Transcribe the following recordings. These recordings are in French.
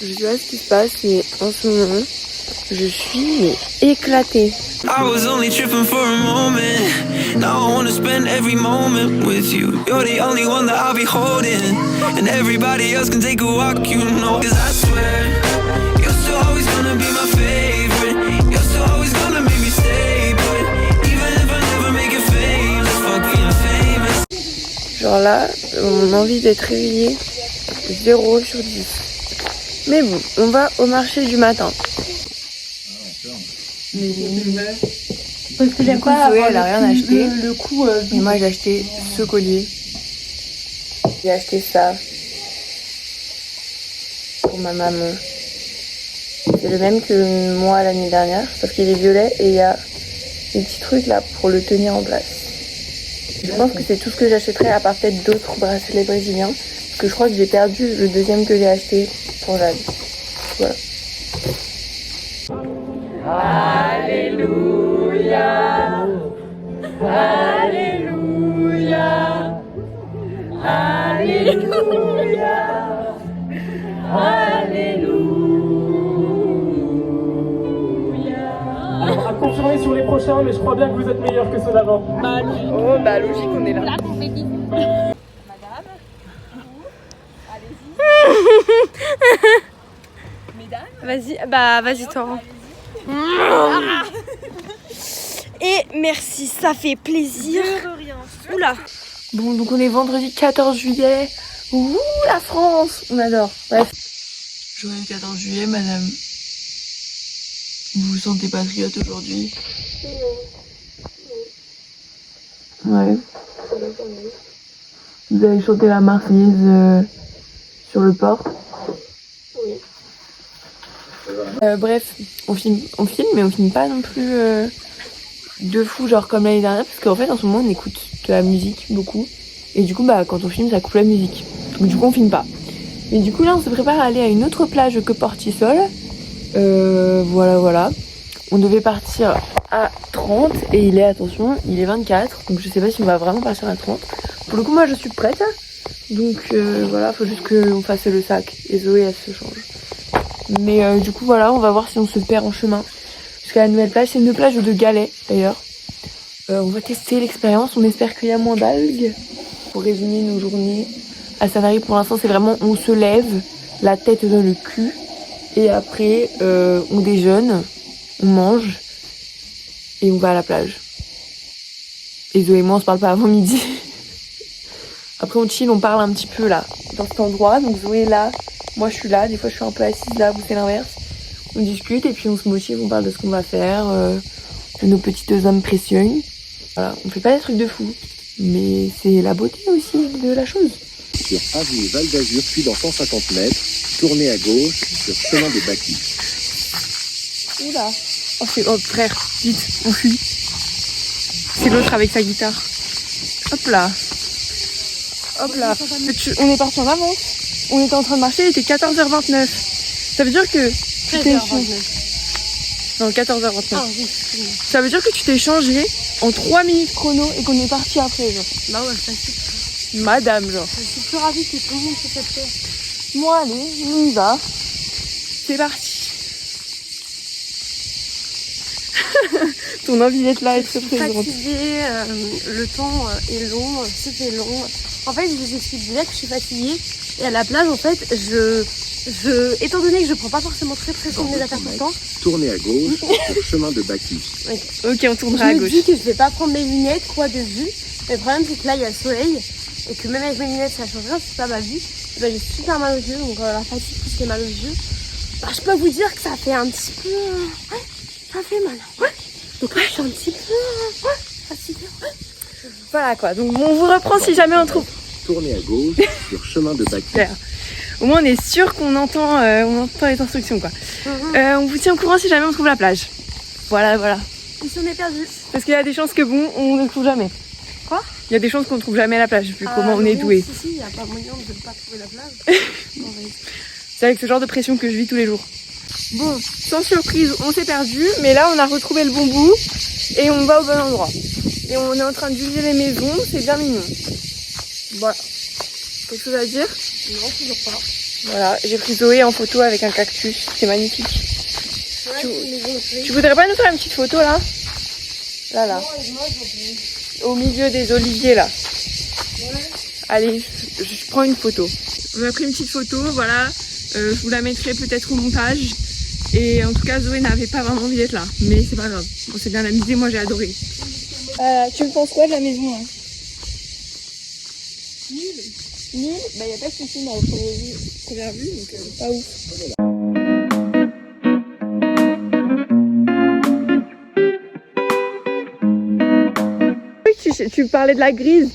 Je sais pas ce qui se passe, mais en ce moment, je suis éclatée. I was only tripping for a moment. Now I wanna spend every moment with you. You're the only one that I'll be holding. And everybody else can take a walk, you know. Cause I swear, you're still always gonna be my favorite. You're still always gonna make me stay put. Even if I never make it famous, fuck being famous. Genre là, mon envie d'être réveillée, 0 sur 10. Mais bon, on va au marché du matin. Parce que j'aime pas Zoé, elle a rien acheté. Le coup. Et moi j'ai acheté ce collier. J'ai acheté ça pour ma maman. C'est le même que moi l'année dernière, sauf qu'il est violet et il y a des petits trucs là pour le tenir en place. Je pense que c'est tout ce que j'achèterai à part peut-être d'autres bracelets brésiliens. Parce que je crois que j'ai perdu le deuxième que j'ai acheté pour Jade. Voilà. Alléluia, Alléluia, Alléluia, Alléluia. À confirmer sur les prochains, mais je crois bien que vous êtes meilleurs que ceux d'avant. Oh bah logique, on est là. La confetti. Madame, allez-y. Mesdames. Vas-y, bah vas-y toi. Et merci, ça fait plaisir. Oula. Bon, donc on est vendredi 14 juillet. Ouh, la France, on adore. Bref. Journée du 14 juillet, madame. Vous vous sentez patriote aujourd'hui? Ouais. Vous avez chanté la Marseillaise sur le port? Oui. Bref, on filme, mais on filme pas non plus de fou, genre comme l'année dernière, parce qu'en fait en ce moment on écoute de la musique beaucoup. Et du coup, bah quand on filme, ça coupe la musique. Donc du coup, on filme pas. Mais du coup, là, on se prépare à aller à une autre plage que Portisol. Voilà. On devait partir à 30 et il est, attention, il est 24. Donc je sais pas si on va vraiment partir à 30. Pour le coup, moi, je suis prête. Donc voilà, faut juste qu'on fasse le sac. Et Zoé, elle se change. Mais du coup, voilà, on va voir si on se perd en chemin. Jusqu'à la nouvelle plage. C'est une plage de galets, d'ailleurs. On va tester l'expérience. On espère qu'il y a moins d'algues. Pour résumer nos journées à Sanary, pour l'instant, c'est vraiment on se lève, la tête dans le cul. Et après, on déjeune, on mange et on va à la plage. Et Zoé et moi, on se parle pas avant midi. Après, on chill, on parle un petit peu là, dans cet endroit. Donc Zoé est là, moi je suis là. Des fois, je suis un peu assise là, vous c'est l'inverse. On discute et puis on se motive, on parle de ce qu'on va faire, de nos petites âmes précieuses. Voilà, on fait pas des trucs de fou, mais c'est la beauté aussi de la chose. Sur avenue Val d'Azur, puis dans 150 mètres, tournez à gauche sur chemin de Baki. Oula. Oh frère, vite, on fuit. C'est l'autre avec sa guitare. Hop là. On est parti en avance. On était en train de marcher, il était 14h29. Ça veut dire que... 13h29. Non, 14h29. Ah oui. Ça veut dire que tu t'es changé en 3 minutes chrono et qu'on est parti après, genre. Bah ouais, facile. Madame, genre. Je suis plus ravie que tout le monde se fait faire. Bon, allez, on y va. C'est parti. Ton envie d'être là est très présente. Fatiguée, le temps est long, c'était long. En fait, je vous explique bien que je suis fatiguée. Et à la plage, en fait, étant donné que je prends pas forcément très soin de mes affaires tout le temps. Tournez à gauche sur chemin de Baki. Ok, on tournera à Je me gauche. dis que je vais pas prendre mes lunettes, quoi, de vue. Mais le problème, c'est que là, il y a le soleil. Et que même avec mes lunettes, ça change rien, c'est pas ma vue. Et ben, j'ai super mal aux yeux, donc la fatigue plus que mal aux yeux. Bah, je peux vous dire que ça fait un petit peu... Ouais, ça fait mal. Ouais. Donc là, je suis un petit peu... fatiguée. Voilà quoi, donc on vous reprend si jamais on trouve. Tournez à gauche sur chemin de Baki. Super. Au moins on est sûr qu'on entend, les instructions quoi. On vous tient au courant si jamais on trouve la plage. Voilà. Et si on est perdu? Parce qu'il y a des chances que bon, on ne trouve jamais. Quoi? Il y a des chances qu'on ne trouve jamais la plage, vu comment on est doué. Si, il n'y a pas moyen de ne pas trouver la plage. C'est avec ce genre de pression que je vis tous les jours. Bon, sans surprise, on s'est perdu, mais là on a retrouvé le bon bout et on va au bon endroit. Et on est en train de viser les maisons, c'est bien mignon. Voilà. Quelque chose à dire? Non, toujours pas. Voilà, j'ai pris Zoé en photo avec un cactus, c'est magnifique. Tu voudrais pas nous faire une petite photo là? Là. Au milieu des oliviers là. Allez, je prends une photo. On a pris une petite photo, voilà. Je vous la mettrai peut-être au montage. Et en tout cas, Zoé n'avait pas vraiment envie d'être là. Mais c'est pas grave. On s'est bien amusé, moi j'ai adoré. Tu me penses quoi de la maison hein? Nul. Bah y a pas de soucis dans la première vue, donc pas ouf. Oui, tu parlais de la grise.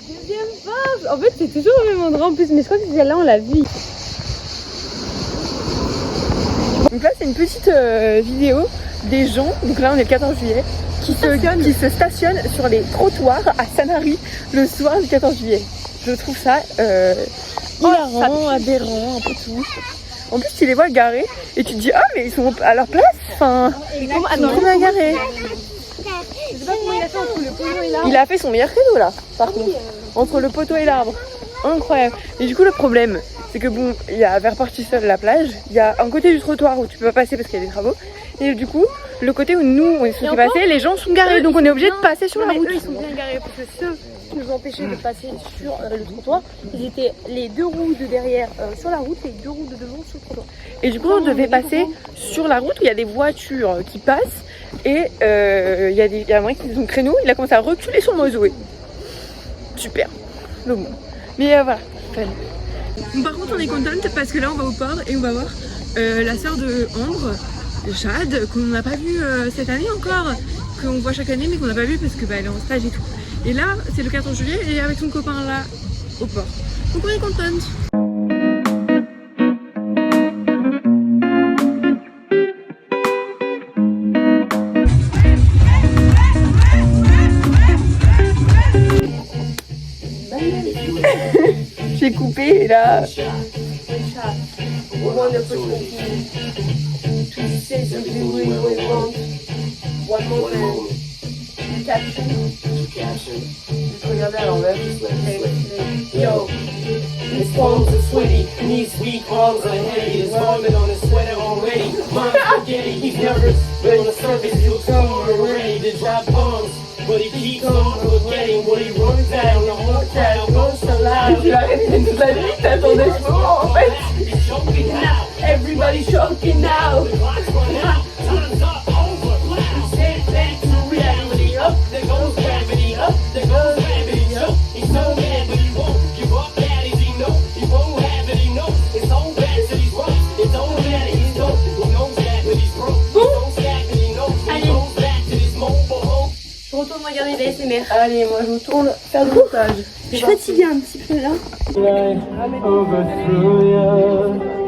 Deuxième phase. En fait c'est toujours au même endroit en plus, mais je crois que celle-là on l'a vu. Donc là c'est une petite vidéo des gens, donc là on est le 14 juillet, qui se stationnent sur les trottoirs à Sanary le soir du 14 juillet. Je trouve ça hilarant, aberrant, un peu tout. En plus tu les vois garés et tu te dis ah mais ils sont à leur place, enfin ils sont trop bien garés. Je sais pas comment il a fait entre le poteau et l'arbre. Il a fait son meilleur cadeau là, par contre, entre le poteau et l'arbre. Incroyable. Et du coup le problème c'est que bon, il y a vers Portisol la plage, il y a un côté du trottoir où tu peux pas passer parce qu'il y a des travaux, et du coup le côté où nous on est censé passer, les gens sont garés, donc on est obligé de passer sur la route. Eux ils sont bien garés parce que ceux qui nous empêchaient de passer sur le trottoir, ils étaient les deux roues de derrière sur la route et les deux roues de devant sur le trottoir. Et du coup on devait passer sur la route où il y a des voitures qui passent et il y a un mec qui son créneau, il a commencé à reculer sur moi Zoé. Super. Donc bon. Mais voilà, fun. Bon, par contre on est contente parce que là on va au port et on va voir la sœur de Ambre, Jade, qu'on n'a pas vue cette année encore, qu'on voit chaque année mais qu'on n'a pas vue parce que bah, elle est en stage et tout. Et là c'est le 14 juillet et avec son copain là au port. Donc on est contente. J'ai coupé et là. Regardez à l'envers. Yo, his palms are sweaty, knees weak, arms are heavy. His vomit on his sweater already. Mom's spaghetti, he's nervous, but on the surface he looks ready to drop bombs. But he keeps on forgetting what he runs out. The whole crowd goes so loud. Tu vas rester toute la nuit, t'attendais ce moment en fait. He's choking now. Everybody's choking now. The clock's running out. Time's up, over. He said back to reality. Up, there goes gravity. Up, there goes gravity. Yo, he's so mad, but he won't give up. That is he know. He won't have it, he knows. It's so bad that he's wrong. It's so bad that he's dope. He knows that, but he's broke. He knows that, but he knows. He goes back to this mobile home. Je retourne regarder les ASMR. Allez, moi je retourne faire du montage. Je suis fatiguée un petit peu là. Overthrew ya.